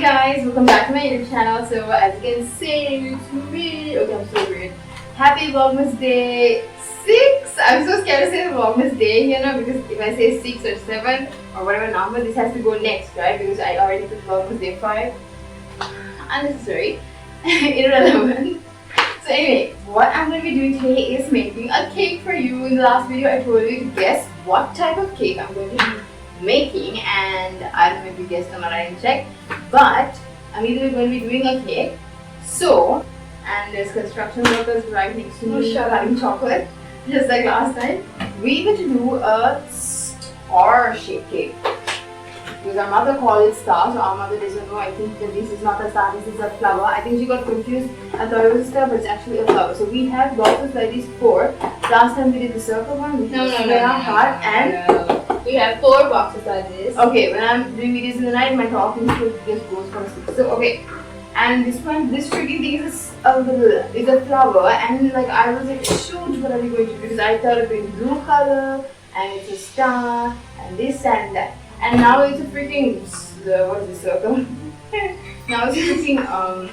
guys, welcome back to my YouTube channel. So as you can see to me, okay, I'm so weird. Happy Vlogmas Day 6. I'm so scared to say the Vlogmas Day, you know, because if I say 6 or 7 or whatever number, this has to go next, right? Because I already put Vlogmas Day 5. Unnecessary, irrelevant. So anyway, what I'm going to be doing today is making a cake for you. In the last video, I told you to guess what type of cake I'm going to be making, and I don't know if you guessed or not, I didn't check, but I'm either going to be doing a cake, so, and there's construction workers right next to me having chocolate, just like last time. We're going to do a star shaped cake, because our mother called it star, so our mother doesn't know. I think that this is not a star, this is a flower. I think she got confused, I thought it was a star, but it's actually a flower. So we have boxes like these 4. Last time we did the circle one, we did the square heart, and we have 4 boxes like this. Okay, when I'm doing videos in the night, my talking just goes for 6. So okay, and this one, this freaking thing is a flower, and like I was like, shoot, what are we going to do? Because I thought it was blue color, and it's a star, and this and that, and now it's a freaking what is this circle? Now it's a freaking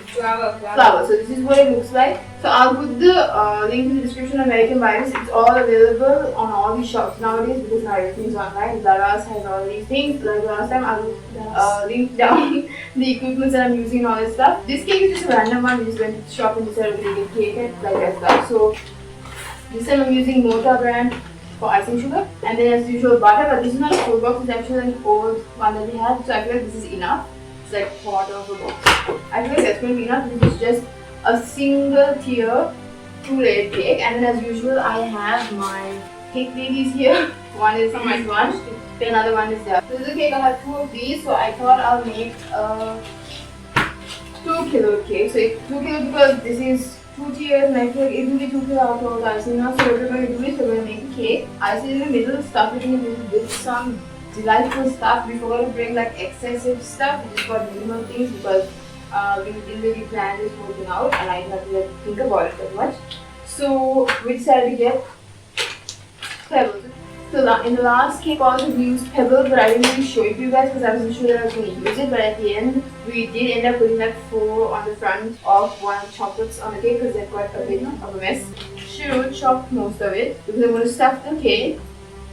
flower. So this is what it looks like. So I'll put the link in the description of where you can buy this. It's all available on all these shops nowadays because now everything's online. Zara's has all these things. Like last time, I'll link down the equipment that I'm using and all this stuff. This cake is just a random one. We just went to the shop and decided to make a cake like that. So this time I'm using Mota brand for icing sugar, and then as usual butter. But this is not a full box. It's actually an old one that we had. So I feel like this is enough. It's like quarter of a box. I feel like that's going to be enough. This is just a single tier 2-layer cake, and then as usual I have my cake babies here. One is from my one, then another one is there. So this is a cake. I have 2 of these, so I thought I'll make a 2 kilo cake. So it's 2 kilo because this is 2 tiers, and I feel like it will be 2 kilo out of icing now. So what we're going to do is we're going to make a cake. Icing in the middle, stuff it in the middle with some delightful stuff. We forgot to bring like excessive stuff. We just got minimal things because we didn't really plan this whole thing out, and I didn't have to like, think about it that much. So we decided to get pebbles. So in the last cake also we used pebbles, but I didn't really show it to you guys because I wasn't sure that I was going to use it. But at the end, we did end up putting like 4 on the front of one of the chocolates on the cake because they've got a bit of a mess. Shiru chopped most of it because I'm going to stuff the cake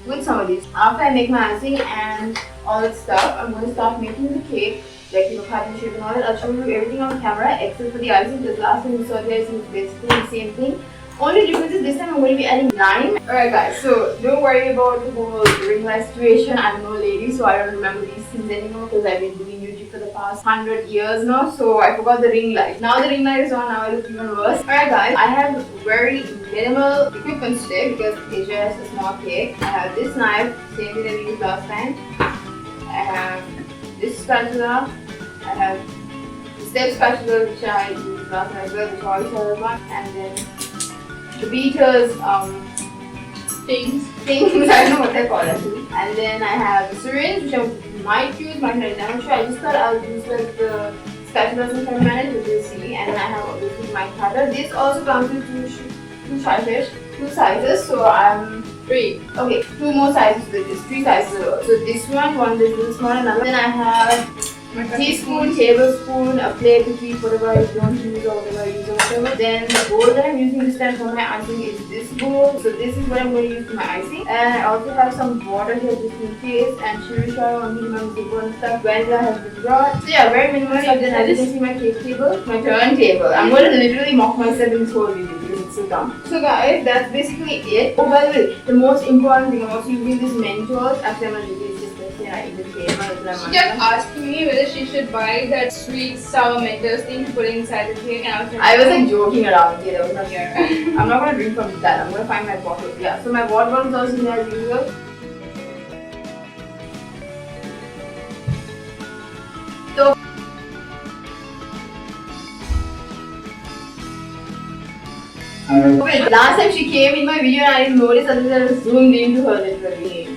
with some of these. After I make my icing and all that stuff, I'm going to start making the cake, like, you know, cutting shape and all that. I'll show you everything on camera except for the icing, because last time you saw the icing is basically the same thing. Only difference is this time I'm going to be adding lime. Alright guys, so don't worry about the whole ring light situation. I'm no lady, so I don't remember these things anymore because I've been doing YouTube for the past 100 years now, so I forgot the ring light. Now the ring light is on, now it looks even worse. Alright guys, I have very minimal equipment today because it's just a small cake. I have this knife, same thing that we used last time. I have this spatula. I have the step spatula which I used last time as well, the toy color one, and then the beaters, things, I don't know what they're called actually. And then I have the syringe which I might use, might not, I'm not sure. I just thought I'll use like the spatulas and kind of manage, but we'll see. And then I have obviously my cutter. This also comes in two sizes, so I'm 3. Okay, 2 more sizes with this, 3 sizes. So this one is a little small, another. Then I have a teaspoon, tablespoon, a plate to keep whatever I don't use or whatever I use or whatever. Then the bowl that I'm using this time for my icing is this bowl. So this is what I'm going to use for my icing. And I also have some water here just in case. And Shiru only remembers the bowl and stuff. Vanilla has been brought. So yeah, very minimal. And then as you can see my cake table, my turntable. I'm going to literally mock myself in this whole video because it's so dumb. So guys, that's basically it. Oh, by the way, the most important thing, I'm also using this Mentos. Actually, I'm going to use this. She kept asking me whether she should buy that sweet sour Mentos thing to put inside the cake, and I was like joking around. Yeah, that was not here. I'm not going to drink from that. I'm going to find my bottle. Yeah, so my water bottle is also here as usual. So wait, last time she came in my video and I didn't notice until I was zoomed into her literally.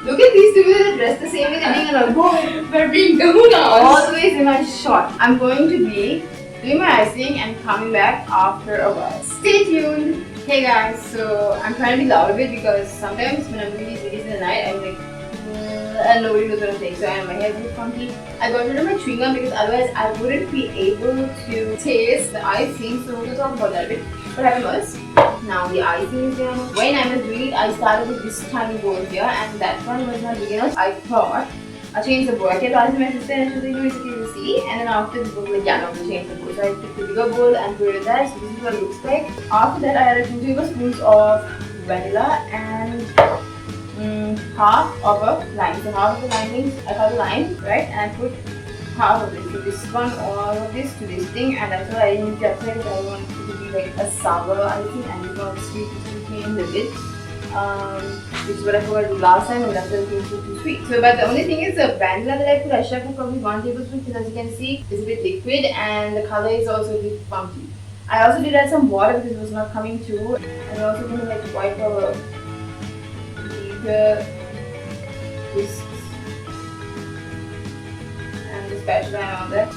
Look at these 2 people that dress the same way. They're being like, oh, we're being donuts. Always in my shot. I'm going to be doing my icing and coming back after a while. Stay tuned. Hey guys, so I'm trying to be loud a bit because sometimes when I'm doing these videos in the night, I'm like, and nobody knows what I'm saying. So my hair is a bit funky. I got rid of my chewing gum because otherwise I wouldn't be able to taste the icing. So we'll talk about that a bit. What happened was, now the icing is there. When I was doing it, I started with this tiny bowl here, and that one was not big enough. I thought I changed the bowl. I kept asking my sister, and she was like, no, it's okay to see. And then after this bowl, like, yeah, no, we'll change the bowl. So I took the bigger bowl and put it in there. So this is what it looks like. After that, I added 2 tablespoons of vanilla and half of a lime. So half of the lime means I cut the lime, right? And I put half of it to this one, all of this to this thing, and that's why I didn't use the outside because I want it to be like a sour icing and it's not sweet in the bit. Which is what I forgot to do last time, and that's why it came too sweet. So, but the only thing is the vanilla that I put, I should have put probably 1 tablespoon because as you can see, it's a bit liquid and the color is also a bit funky. I also did add some water because it was not coming through, and I also didn't like wipe over the whisks and the spatula and all that.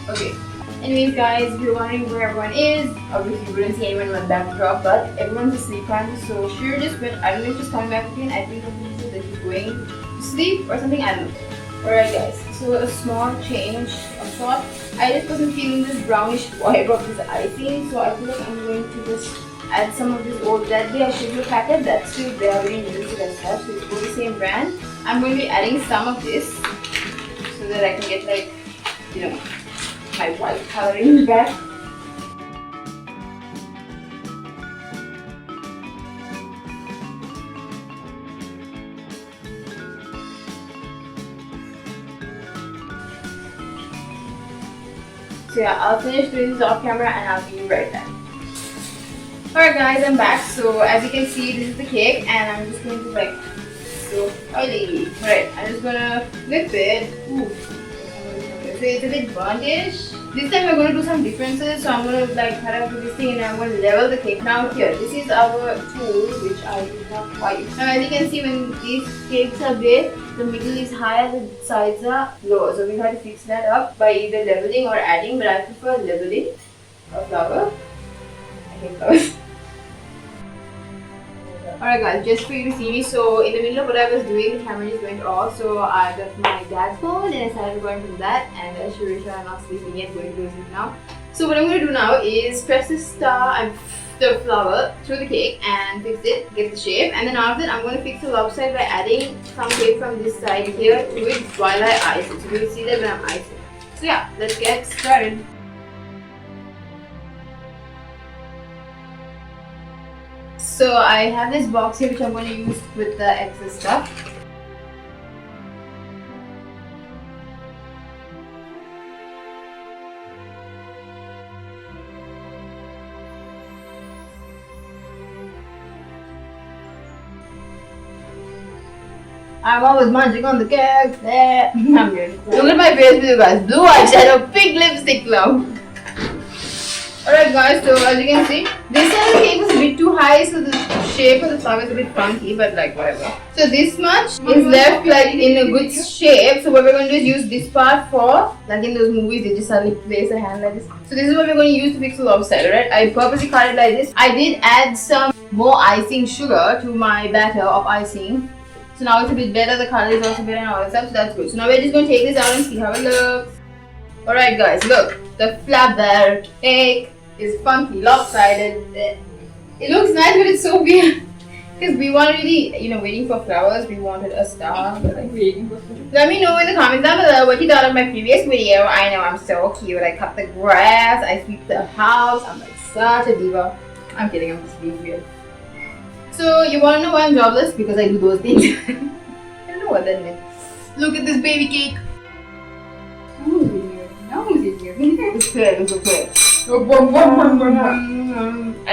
Okay. Anyways guys, if you're wondering where everyone is, obviously you wouldn't see anyone in my backdrop, but everyone's asleep currently. So Shiru just went, I don't know if she's coming back again, I think that she's going to sleep or something, I don't know. Alright guys, so a small change of thought. I just wasn't feeling this brownish vibe of this icing, so I feel like I'm going to just add some of this old, that day I showed you a packet, that's still there, I already used it as such, so it's both the same brand. I'm going to be adding some of this so that I can get like, you know, my white coloring back. So yeah, I'll finish doing this off camera and I'll be right back. Alright guys, I'm back. So as you can see, this is the cake and I'm just going to like, so oily. Alright, I'm just gonna flip it. Ooh. So it's a bit burntish. This time we're going to do some differences. So I'm going to like cut out this thing and I'm going to level the cake. Now here, this is our tool which I did not quite use. Now as you can see, when these cakes are baked, the middle is higher, the sides are lower. So we have to fix that up by either leveling or adding, but I prefer leveling a flower. I hate flowers. Alright guys, just for you to see me, so in the middle of what I was doing, the camera just went off, so I got my dad's phone and I started recording from that, and Shiru I'm not sleeping yet, going to go sleep now. So what I'm going to do now is press the star and the flower through the cake and fix it, get the shape, and then after that I'm going to fix the lopside by adding some cake from this side here to it while I ice it. So you will see that when I'm icing. So yeah, let's get started. So I have this box here which I'm going to use with the excess stuff. I'm always munching on the cake. There. I'm good. Look at my face, you guys. Blue eyeshadow, pink lipstick now. Alright guys, so as you can see, this side of the cake was a bit too high, so the shape of the flower is a bit funky, but like whatever. So this much is left like in a good shape. So what we're going to do is use this part for, like in those movies, they just suddenly place a hand like this. So this is what we're going to use to fix the lopside, alright? I purposely cut it like this. I did add some more icing sugar to my batter of icing. So now it's a bit better, the color is also better and all that stuff, so that's good. So now we're just going to take this out and see how it looks. Alright guys, look, the flower cake is funky, lopsided. It looks nice, but it's so weird. Because we weren't really, waiting for flowers. We wanted a star. But like waiting for flowers. Let me know in the comments down below what you thought of my previous video. I know I'm so cute. I cut the grass. I sweep the house. I'm like such a diva. I'm kidding. I'm just being weird. So you want to know why I'm jobless? Because I do those things. I don't know what that meant. Look at this baby cake. Who's in here? No, who's in here? It's clear. It's okay. I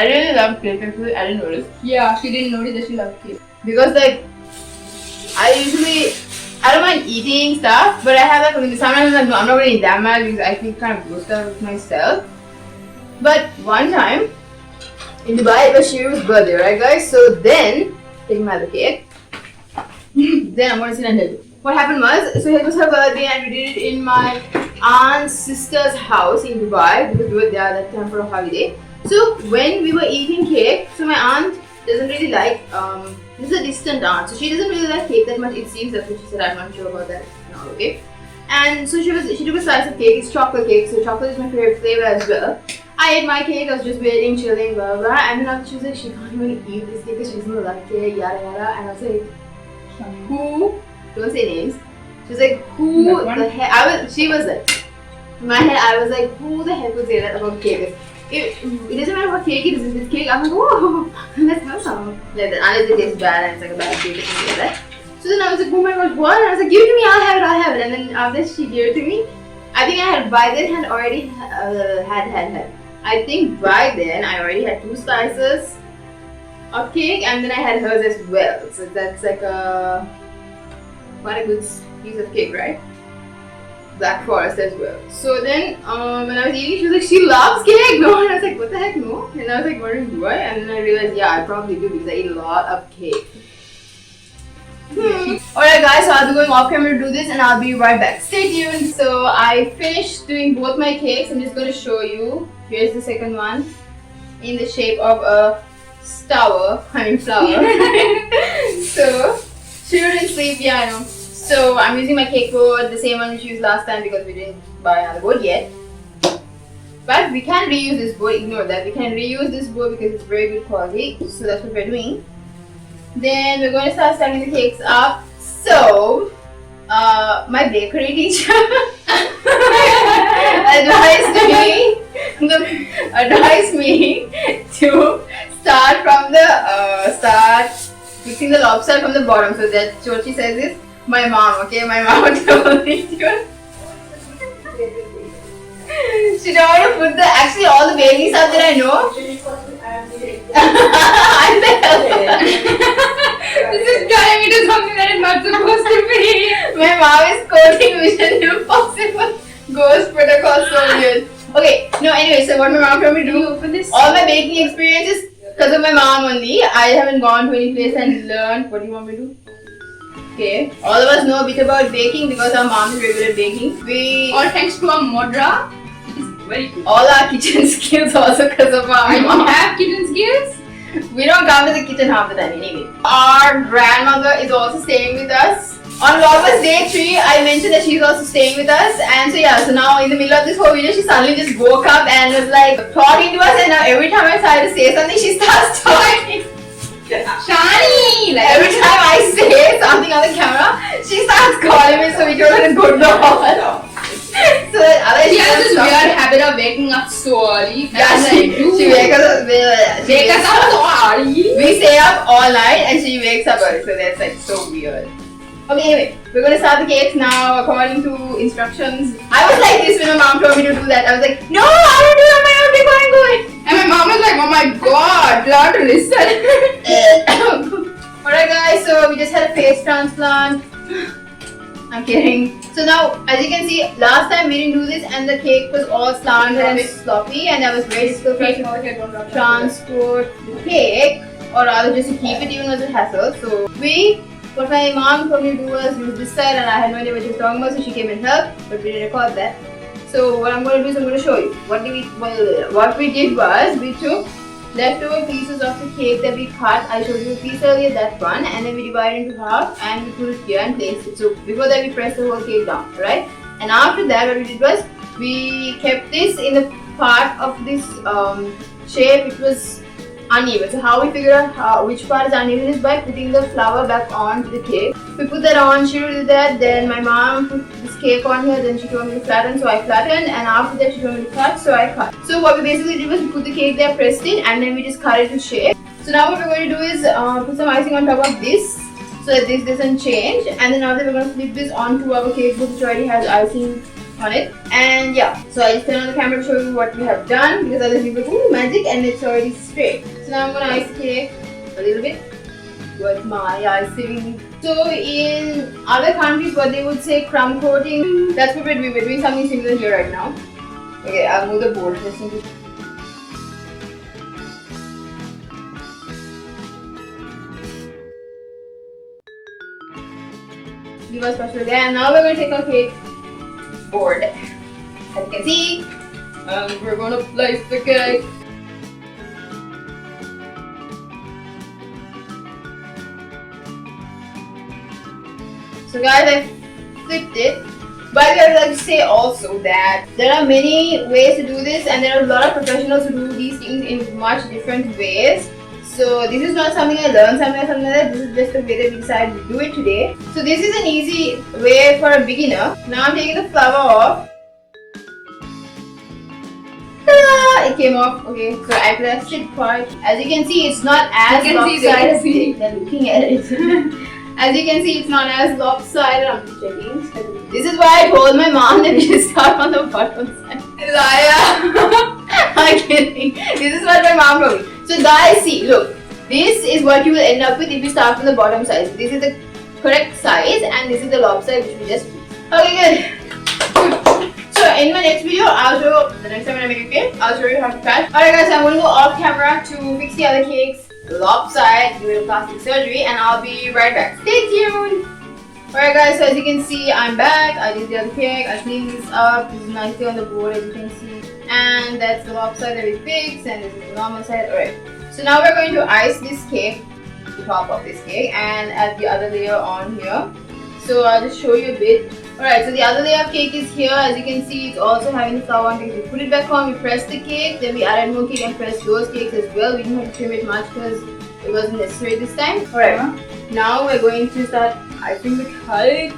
really love cake actually. I didn't notice. Yeah, she didn't notice that she loved cake. Because like, I don't mind eating stuff, but I have like, sometimes I'm not going to eat that much because I feel kind of grossed out with myself. But one time, in Dubai, it was Shiru's birthday, right guys? So then, taking my other cake, then I'm going to sit and tell you. What happened was, so it was her birthday and we did it in my aunt's sister's house in Dubai because we were there that time for a holiday. So when we were eating cake, so my aunt doesn't really like, this is a distant aunt, so she doesn't really like cake that much, it seems. That's what she said. I'm not sure about that. No, okay. And so she took a slice of cake. It's chocolate cake, so chocolate is my favorite flavor as well. I ate my cake, I was just waiting, chilling, blah blah, and then after she was like, she can't even eat this cake because she doesn't like it, yada yada. And I was like, who? Don't say names. She was like, who the heck? She was like, in my head, I was like, who the heck would say that about cake? It doesn't matter what cake it is. If it's cake, I'm like, whoa, let's have some. Like that, unless it tastes bad and it's like a bad cake or something like that. So then I was like, oh my gosh, what? And I was like, give it to me, I'll have it. And then after she gave it to me, I think I had by then had already had. I think by then I already had 2 slices of cake, and then I had hers as well. So that's like quite a good piece of cake, right? Black Forest as well. So then when I was eating, she was like, she loves cake, no? And I was like, what the heck, no? And I was like, wondering, do I? And then I realized, yeah, I probably do because I eat a lot of cake. Alright guys, so I'll be going off camera to do this and I'll be right back. Stay tuned. So I finished doing both my cakes. I'm just going to show you. Here's the second one in the shape of a flower. So, Shiru didn't sleep, yeah, I know. So I'm using my cake board, the same one which we used last time because we didn't buy another board yet. But we can reuse this board, ignore that. We can reuse this board because it's very good quality. So that's what we're doing. Then we're going to start stacking the cakes up. So, my bakery teacher advised me to start mixing the lobster from the bottom. So that's what she says is my mom. Okay, my mom told me to. She don't want to put actually all the baking stuff that I know. I'm the helper. This is turning into something that is not supposed to be. My mom is quoting Mission Impossible Ghost Protocol, so weird. Okay, no, anyway, so what my mom told me to do, all my baking experiences because of my mom only. I haven't gone to any place and learned. What do you want me to do? Okay, all of us know a bit about baking because our mom is very good at baking. All thanks to our Modra. Very good. All our kitchen skills also because of our mom. I don't have kitchen skills. We don't come to the kitchen half the time anyway. Our grandmother is also staying with us. On Vlogmas day 3, I mentioned that she's also staying with us. And so yeah, so now in the middle of this whole video, she suddenly just woke up and was like talking to us. And now every time I try to say something, she starts talking. Shani! Like every time I say something on the camera, she starts calling me, so we told her to go to the hall. So she has this weird habit of waking up so early. Yeah, she wakes up so early. We stay up all night and she wakes up early, so that's like so weird. Okay, anyway, we're gonna start the cakes now according to instructions. I was like this when my mom told me to do that. I was like, no, I will do it on my own before I'm going. And my mom was like, oh my god, learn to listen. Alright guys, so we just had a face transplant. I'm kidding. So now, as you can see, last time we didn't do this and the cake was all slanted and sloppy and that was very difficult for us to transport the cake, or rather just to keep it even was a hassle. So what my mom told me to do was use this side and I had no idea what she was talking about, so she came and helped, but we didn't record that. So what I'm going to do is I'm going to show you. What we did was we took leftover pieces of the cake that we cut. I showed you a piece earlier, that one, and then we divided it into half and we put it here and placed it. So before that we pressed the whole cake down, right? And after that what we did was we kept this in the part of this shape which was uneven. So how we figure out which part is uneven is by putting the flour back onto the cake. We put that on, Shiru did that, then my mom put this cake on here, then she told me to flatten, so I flattened, and after that she told me to cut, so I cut. So what we basically did was we put the cake there, pressed it, and then we just cut it to shape. So now what we're going to do is put some icing on top of this so that this doesn't change, and then after we're going to flip this onto our cake book which already has icing on it. And yeah, so I just turned on the camera to show you what we have done because other people go, ooh, magic, and it's already straight. So now I'm going to ice the cake a little bit with my icing. So in other countries what they would say crumb coating, that's what we're doing. We're doing something similar here right now. Okay, I'll move the board. Give us special there, and now we're going to take our cake board. As you can see, we're going to place the cake. So guys, I flipped it. But I would like to say also that there are many ways to do this, and there are a lot of professionals who do these things in much different ways. So this is not something I learned somewhere or something like that. This is just the way that we decided to do it today. So this is an easy way for a beginner. Now I'm taking the flower off. Ta-da! It came off. Okay, so I pressed it part. As you can see, it's not as lopsided. They're looking at it. As you can see, it's not as lopsided. I'm just checking. This is why I told my mom that we should start on the bottom side. Liar! I'm kidding. This is what my mom told me. So guys, see, look. This is what you will end up with if you start from the bottom side. So this is the correct size, and this is the lopside which we just fixed. Okay, good. So in my next video, I'll show the next time when I make a cake, I'll show you how to cut. Alright guys, I'm going to go off camera to fix the other cakes lopside, do a plastic surgery, and I'll be right back. Stay tuned! Alright guys, so as you can see, I'm back. I did the other cake, I cleaned this up. This is nicely on the board as you can see. And that's the lopside that we fixed, and this is the normal side. Alright, so now we're going to ice this cake, the top of this cake, and add the other layer on here. So I'll just show you a bit. Alright, so the other layer of cake is here. As you can see, it's also having the flour on cake. We put it back on, we press the cake, then we added more cake and pressed those cakes as well. We didn't have to trim it much because it wasn't necessary this time. Alright, now we're going to start icing the cake.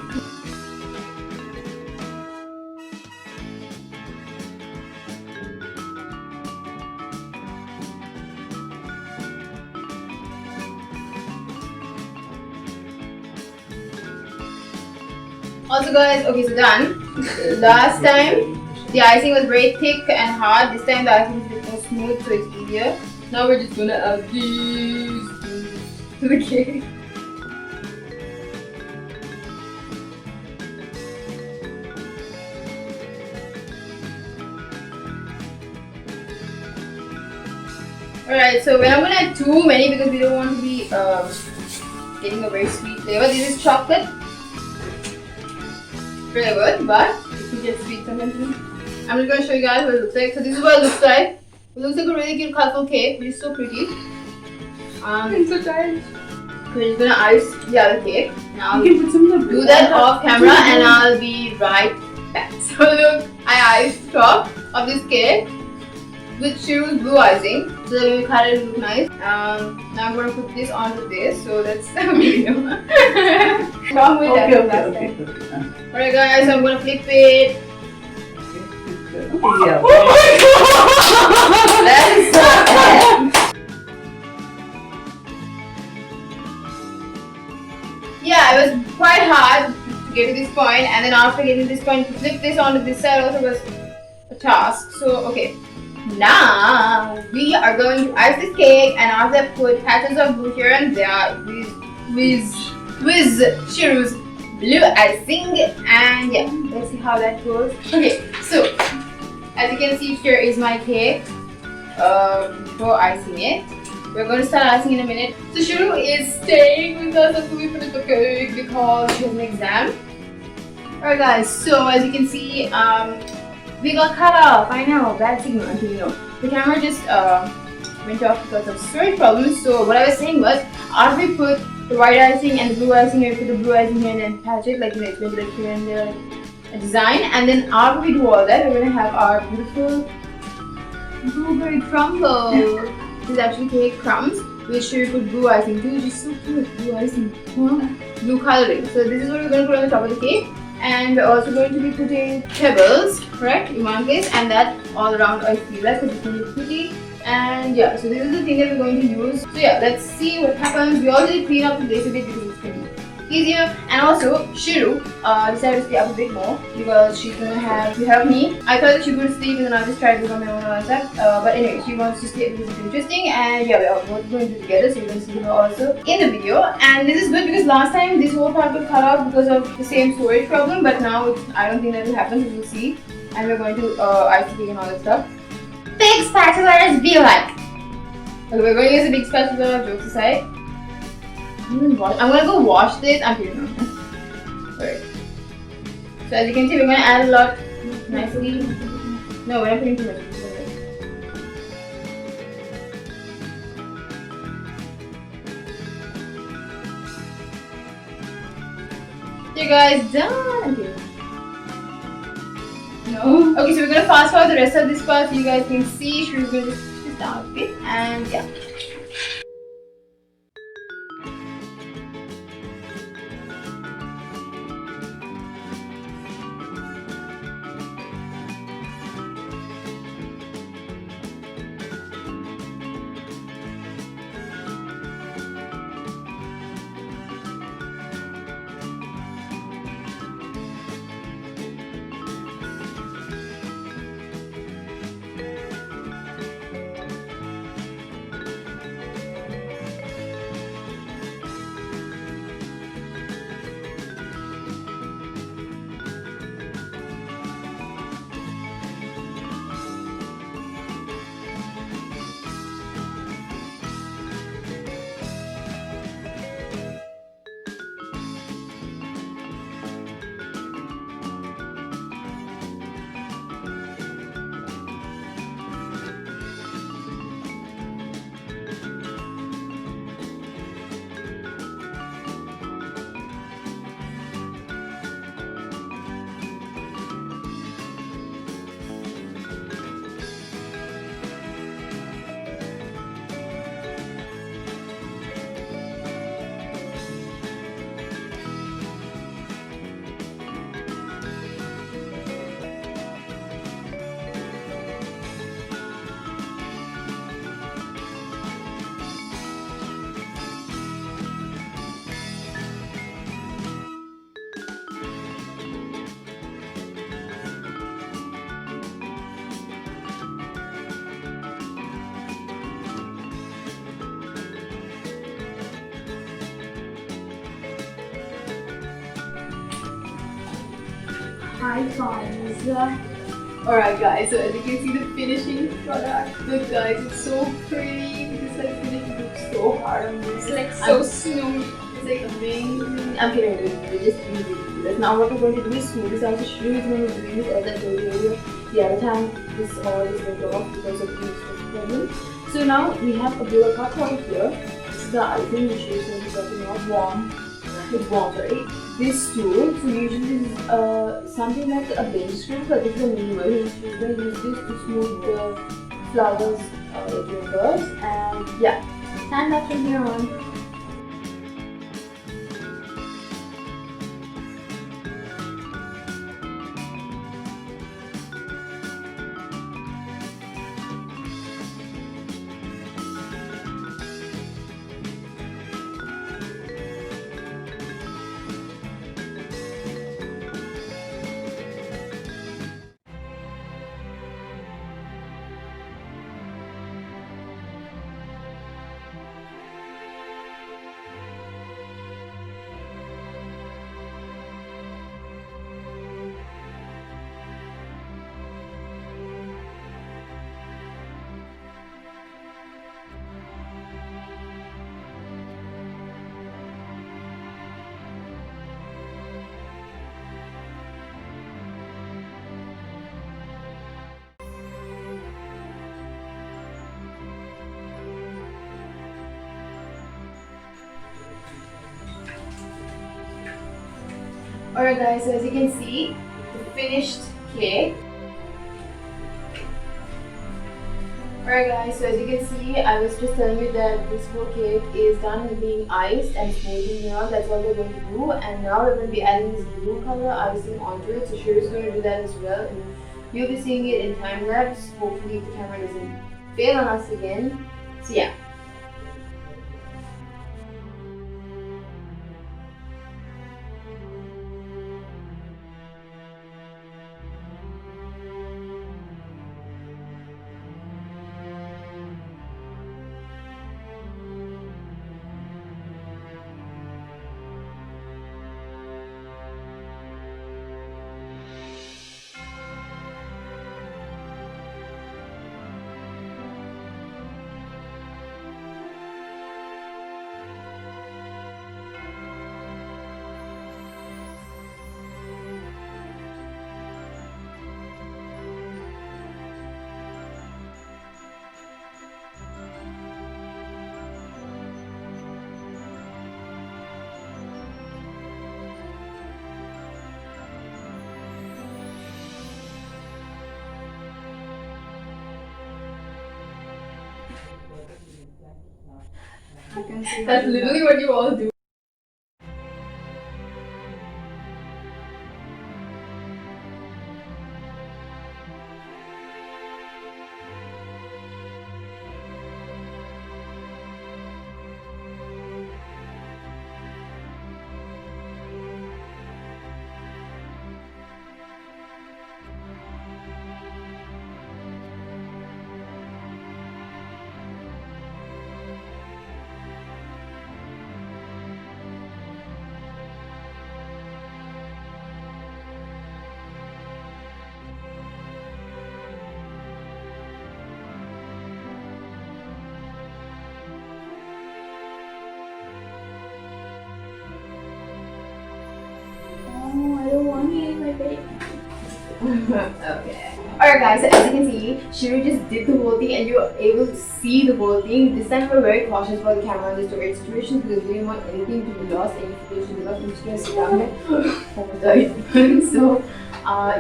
Also guys, okay, so done. Last time the icing was very thick and hard. This time the icing is a bit more smooth, so it's easier. Now we're just gonna add these to the cake. Alright, so we're not gonna add too many because we don't want to be getting a very sweet flavor. This is chocolate flavored, but it could get sweet sometimes. I'm just going to show you guys what it looks like. So this is what it looks like. It looks like a really cute colorful cake, which is so pretty. I'm so tired. We're just going to ice the other cake. Now you can put some do that off camera and I'll be right back. So look, I iced the top of this cake with Shiru's blue icing. So that when we cut it, it look nice. Now I'm going to put this onto this. So that's the video. Come with that. Alright guys, so I'm going to flip it. Oh my god! That is so bad. Yeah, it was quite hard to get to this point, and then after getting to this point, to flip this onto this side also was a task. So okay, now we are going to ice this cake, and after that put patches of blue here and there with Shiru's blue icing, and yeah, let's see how that goes. Okay, so as you can see, here is my cake before icing it. We're going to start icing in a minute. So Shiru is staying with us until we finish the cake because she has an exam. Alright guys, so as you can see, we got cut off. I know, bad signal, you know. The camera just went off because of storage problems. So what I was saying was, after we put the white icing and the blue icing here, put the blue icing here and then patch it like, you know, it's going to like here and there like a design, and then after we do all that, we're going to have our beautiful blueberry crumble. This is actually cake crumbs, which we put blue icing too, which is so cute. Blue icing, blue coloring. So this is what we're going to put on the top of the cake, and we're also going to be putting pebbles, correct, in one place, and that all around I feel like because it's going to be pretty. And yeah, so this is the thing that we're going to use. So yeah, let's see what happens. We already clean up the place a bit because it's going to be easier. And also, Shiru decided to stay up a bit more because she's going to have to help me. I thought that she could sleep and then I just tried to do on my own and all that. But anyway, she wants to stay because it's interesting. And yeah, we're both going to do together, so you can see her also in the video. And this is good because last time this whole part got cut off because of the same storage problem. But now I don't think that will happen, so we'll see. And we're going to ice the cake and all that stuff. Big spatulas be like. Okay, we're going to use a big spatula, jokes aside. I'm going to go wash this. I'm kidding. Alright. So as you can see, we're going to add a lot nicely. No, we're not putting too much. So you you guys done. Okay. No. Okay, so we're gonna fast forward the rest of this part so you guys can see. Shiru's gonna just push this down a bit, and yeah. Hi guys. Alright guys, so as you can see the finishing product. Look guys, it's so pretty. This like finish looks so hard on this. It's like so snowy. It's like amazing. I'm kidding, we're just doing this. Now what we're going to do is smooth this out. So Shiru is going to do this as I told you earlier. The other time this all is going to go off because of the problem. So now we have a bowl of hot water here. This is the icing which is going to be getting out warm. It's warm, right? This tool, so usually this is something like a bench screw, but this is a mini version. So you're going to use this to smooth the flowers like your birds, and yeah, stand up from here on. Alright guys, so as you can see, the finished cake. Alright guys, so as you can see, I was just telling you that this whole cake is done with being iced and smoothing it out. That's what we're going to do. And now we're going to be adding this blue color icing onto it. So Shiru is going to do that as well. And you'll be seeing it in time lapse. Hopefully the camera doesn't fail on us again. So yeah. You can see That's literally what you all do. Oh, I don't want to eat my baby. Okay. Alright guys, so as you can see, Shiru just did the whole thing and you were able to see the whole thing. This time we were very cautious about the camera in this storage situation because we didn't want anything to be lost, any footage to be lost. I'm just gonna sit down here. So,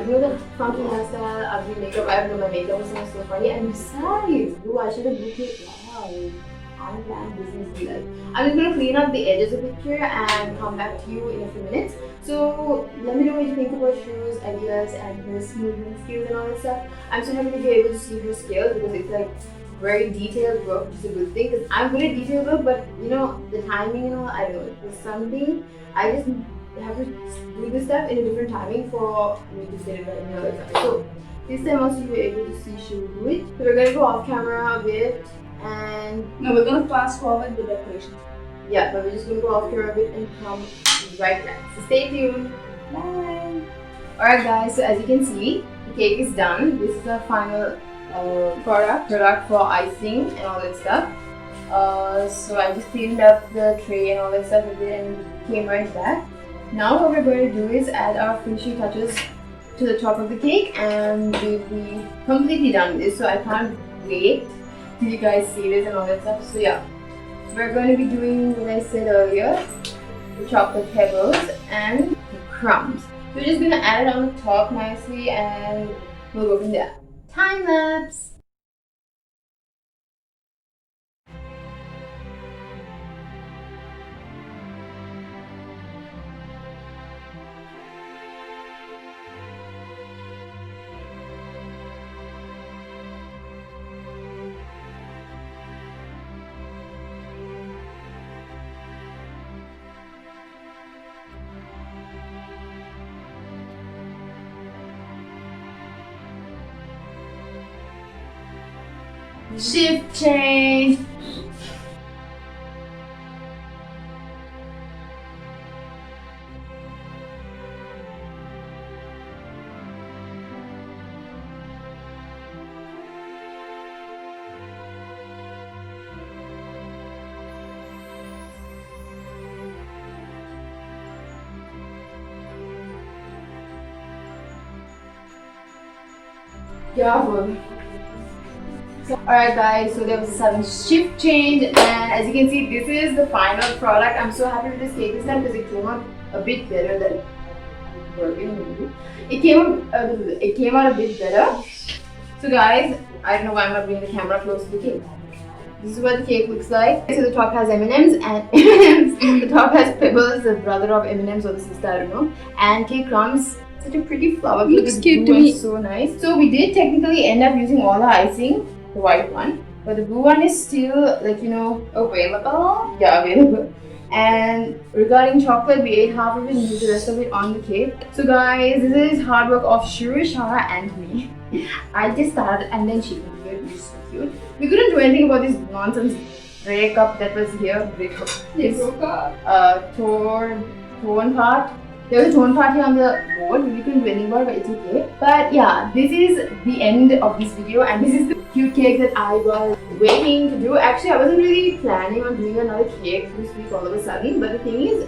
you know the funky hairstyle, ugly makeup, I don't know, my makeup was not so funny. And besides, bro, I should have looked it. Wow. Unplanned business deal. I'm just gonna clean up the edges of the picture and come back to you in a few minutes. So let me know what you think about Shiru's ideas and his movement skills and all that stuff. I'm so happy to be able to see her skills because it's like very detailed work, which is a good thing. Because I'm good at detailed work, but you know the timing and all, I don't know. There's something I just have to do this stuff in a different timing for me to get it right and all that stuff. So this time also you were able to see Shiru do it. So we're gonna go off camera a bit. And no, we're gonna fast forward the decorations. Yeah, but we're just gonna go off camera a bit and come right back. So stay tuned. Bye. Alright guys, so as you can see, the cake is done. This is our final product for icing and all that stuff. So I just cleaned up the tray and all that stuff and came right back. Now what we're going to do is add our finishing touches to the top of the cake and we'll be completely done with this. So I can't wait till you guys see this and all that stuff. So yeah, we're going to be doing what I said earlier, the chocolate pebbles and the crumbs. We're just going to add it on the top nicely and we'll go from there. Time lapse! Shift change. Careful. Alright guys, so there was a sudden shift change and as you can see this is the final product. I'm so happy with this cake this time because it came out a bit better than it came out a bit better. So guys, I don't know why I'm not bringing the camera close to the cake. This is what the cake looks like. So the top has M&Ms and M&Ms. The top has Pebbles, the brother of M&Ms or the sister, I don't know. And cake crumbs. Such a pretty flower cake. Looks cute to me. So nice. So we did technically end up using all the icing, the white one, but the blue one is still like, you know, available. Yeah, available. And regarding chocolate, we ate half of it and used the rest of it on the cake. So guys, this is hard work of Shiru, Shara and me. I just started and then she continued, which is so cute. We couldn't do anything about this nonsense breakup that was here. They broke up. Torn part. There was a torn part here on the board. We couldn't do anything about it, but it's okay. But yeah, this is the end of this video and this is the cute cake that I was waiting to do. Actually, I wasn't really planning on doing another cake this week all of a sudden. But the thing is,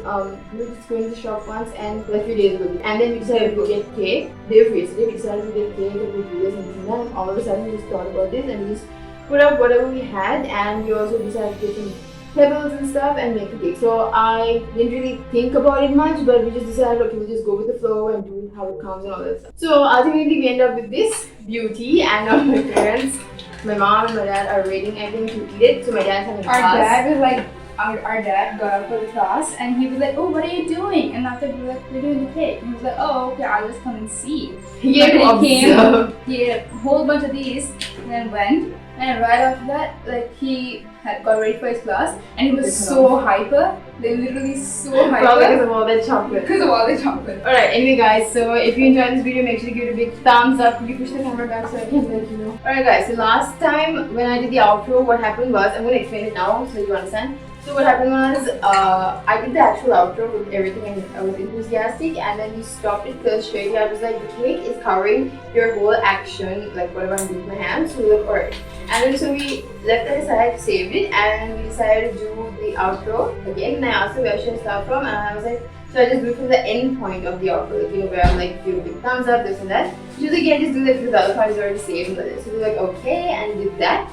we were just going to the shop once and like a few days ago. And then we decided to get cake. Day of yesterday, we decided to get cake and we do this and this and that. And all of a sudden, we just thought about this and we just put up whatever we had. And we also decided to get some pebbles and stuff and make the cake. So I didn't really think about it much, but we just decided, okay, we'll just go with the flow and do how it comes and all that stuff. So ultimately we end up with this beauty and now my parents, my mom and my dad are waiting, I think, to eat it. So my dad's having Our dad is like our dad got out for the class and he was like, oh, what are you doing? And after we were like, we're doing the cake. And he was like, oh, okay, I'll just come and see. He And he observed. he ate a whole bunch of these and then went. And right after that, like he had got ready for his class and he was so hyper. Like literally so Probably because hyper. of all that chocolate. Because of all the chocolate. Alright, anyway guys, so if you enjoyed this video, make sure to give it a big thumbs up. Could you push the camera back so I can let you know? Alright guys, so last time when I did the outro, what happened was, I'm going to explain it now so you understand. So what happened was, I did the actual outro with everything and I was enthusiastic, and then we stopped it because straight I was like, the cake is covering your whole action, like whatever I'm doing with my hands, so we were like, alright. And then so we left that aside, saved it, and we decided to do the outro again. And I asked her where should I start from, and I was like, so I just do it from the end point of the outro, like, you know, where I'm like, give a big thumbs up, this and that. She was like, yeah, just do that because the other part is already saved. So we were like, okay, and did that.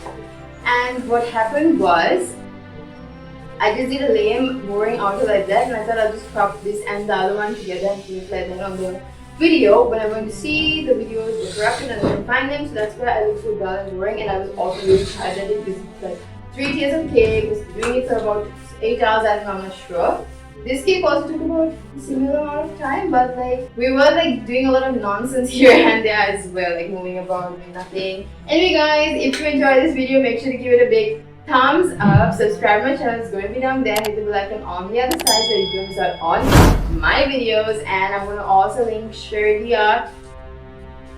And what happened was, I just did a lame, boring outro like that, and I thought I'll just crop this and the other one together and keep it like that on the video. But I'm going to see the videos were corrupted and I couldn't find them, so that's why I look so dull and boring. And I was also really tired. I did this like 3 tiers of cake, was doing it for about 8 hours, I don't know, I'm not sure. This cake also took about a similar amount of time, but like we were like doing a lot of nonsense here and there as well, like moving about, doing nothing. Anyway guys, if you enjoyed this video, make sure to give it a big thumbs up, subscribe my channel, it's going to be down there, hit the bell icon on the other side so you don't miss out on my videos. And I'm going to also link Shanya,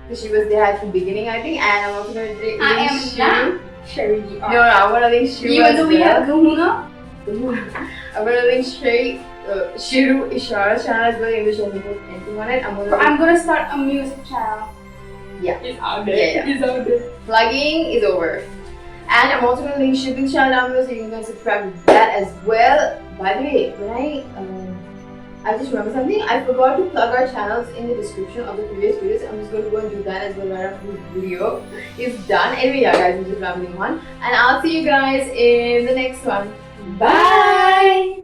because she was there at the beginning I think, and I'm also going to link Shiru. Sherry. No, I'm going to link Shiru Even as though we have well. Kahuna. I'm going to link Shiru Ishara channel as well, in which I didn't put anything on it. I'm gonna start a music channel. Yeah. It's out there. Yeah, yeah. It's out there. Plugging is over. And I'm also going to link shipping channel down below so you can subscribe to that as well. By the way, when I just remember something, I forgot to plug our channels in the description of the previous videos. I'm just going to go and do that as well right after this video is done. Anyway, yeah guys, I'm just rambling on. And I'll see you guys in the next one. Bye!